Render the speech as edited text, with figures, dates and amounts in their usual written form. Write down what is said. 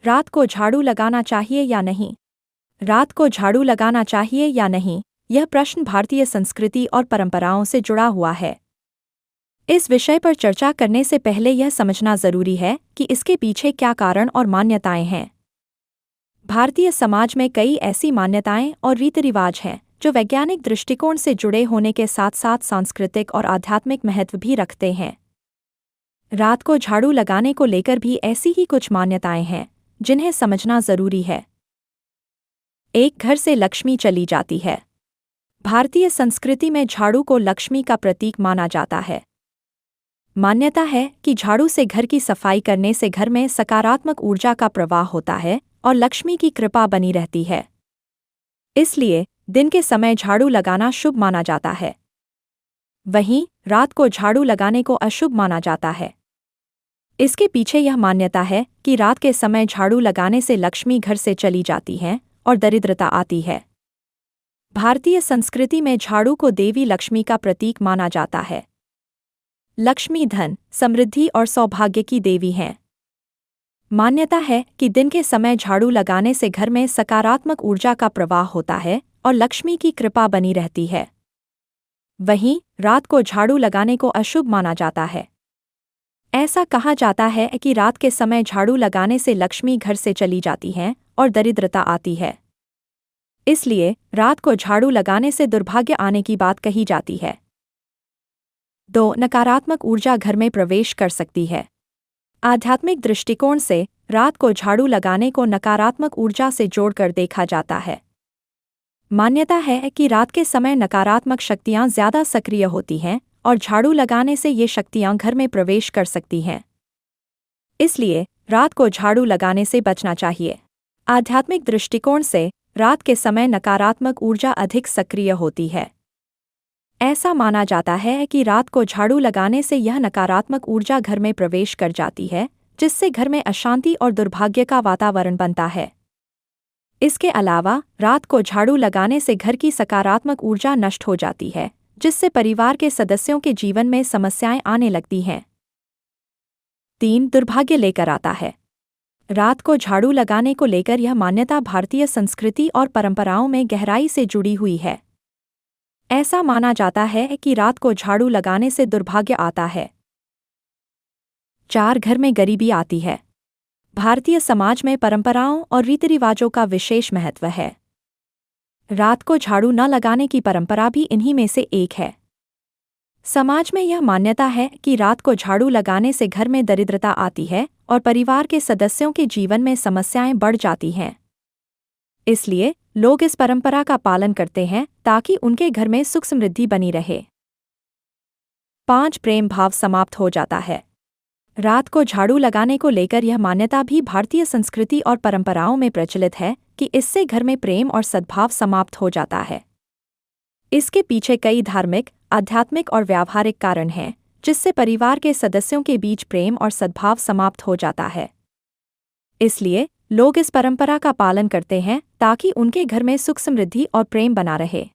रात को झाड़ू लगाना चाहिए या नहीं? रात को झाड़ू लगाना चाहिए या नहीं, यह प्रश्न भारतीय संस्कृति और परंपराओं से जुड़ा हुआ है। इस विषय पर चर्चा करने से पहले यह समझना जरूरी है कि इसके पीछे क्या कारण और मान्यताएं हैं। भारतीय समाज में कई ऐसी मान्यताएं और रीति रिवाज हैं जो वैज्ञानिक दृष्टिकोण से जुड़े होने के साथ साथ सांस्कृतिक और आध्यात्मिक महत्व भी रखते हैं। रात को झाड़ू लगाने को लेकर भी ऐसी ही कुछ मान्यताएं हैं जिन्हें समझना जरूरी है। एक, घर से लक्ष्मी चली जाती है। भारतीय संस्कृति में झाड़ू को लक्ष्मी का प्रतीक माना जाता है। मान्यता है कि झाड़ू से घर की सफाई करने से घर में सकारात्मक ऊर्जा का प्रवाह होता है और लक्ष्मी की कृपा बनी रहती है। इसलिए दिन के समय झाड़ू लगाना शुभ माना जाता है। वहीं रात को झाड़ू लगाने को अशुभ माना जाता है। इसके पीछे यह मान्यता है कि रात के समय झाड़ू लगाने से लक्ष्मी घर से चली जाती हैं और दरिद्रता आती है। भारतीय संस्कृति में झाड़ू को देवी लक्ष्मी का प्रतीक माना जाता है। लक्ष्मी धन, समृद्धि और सौभाग्य की देवी हैं। मान्यता है कि दिन के समय झाड़ू लगाने से घर में सकारात्मक ऊर्जा का प्रवाह होता है और लक्ष्मी की कृपा बनी रहती है। वहीं रात को झाड़ू लगाने को अशुभ माना जाता है। ऐसा कहा जाता है कि रात के समय झाड़ू लगाने से लक्ष्मी घर से चली जाती हैं और दरिद्रता आती है। इसलिए रात को झाड़ू लगाने से दुर्भाग्य आने की बात कही जाती है। 2, नकारात्मक ऊर्जा घर में प्रवेश कर सकती है। आध्यात्मिक दृष्टिकोण से रात को झाड़ू लगाने को नकारात्मक ऊर्जा से जोड़कर देखा जाता है। मान्यता है कि रात के समय नकारात्मक शक्तियां ज्यादा सक्रिय होती हैं और झाड़ू लगाने से ये शक्तियां घर में प्रवेश कर सकती हैं। इसलिए रात को झाड़ू लगाने से बचना चाहिए। आध्यात्मिक दृष्टिकोण से रात के समय नकारात्मक ऊर्जा अधिक सक्रिय होती है। ऐसा माना जाता है कि रात को झाड़ू लगाने से यह नकारात्मक ऊर्जा घर में प्रवेश कर जाती है, जिससे घर में अशांति और दुर्भाग्य का वातावरण बनता है। इसके अलावा रात को झाड़ू लगाने से घर की सकारात्मक ऊर्जा नष्ट हो जाती है, जिससे परिवार के सदस्यों के जीवन में समस्याएं आने लगती हैं। 3, दुर्भाग्य लेकर आता है। रात को झाड़ू लगाने को लेकर यह मान्यता भारतीय संस्कृति और परंपराओं में गहराई से जुड़ी हुई है। ऐसा माना जाता है कि रात को झाड़ू लगाने से दुर्भाग्य आता है। 4, घर में गरीबी आती है। भारतीय समाज में परंपराओं और रीति रिवाजों का विशेष महत्व है। रात को झाड़ू न लगाने की परंपरा भी इन्हीं में से एक है। समाज में यह मान्यता है कि रात को झाड़ू लगाने से घर में दरिद्रता आती है और परिवार के सदस्यों के जीवन में समस्याएं बढ़ जाती हैं। इसलिए लोग इस परंपरा का पालन करते हैं ताकि उनके घर में सुख समृद्धि बनी रहे। 5, प्रेम भाव समाप्त हो जाता है। रात को झाड़ू लगाने को लेकर यह मान्यता भी भारतीय संस्कृति और परंपराओं में प्रचलित है कि इससे घर में प्रेम और सद्भाव समाप्त हो जाता है। इसके पीछे कई धार्मिक, आध्यात्मिक और व्यावहारिक कारण हैं, जिससे परिवार के सदस्यों के बीच प्रेम और सद्भाव समाप्त हो जाता है। इसलिए लोग इस परंपरा का पालन करते हैं ताकि उनके घर में सुख समृद्धि और प्रेम बना रहे।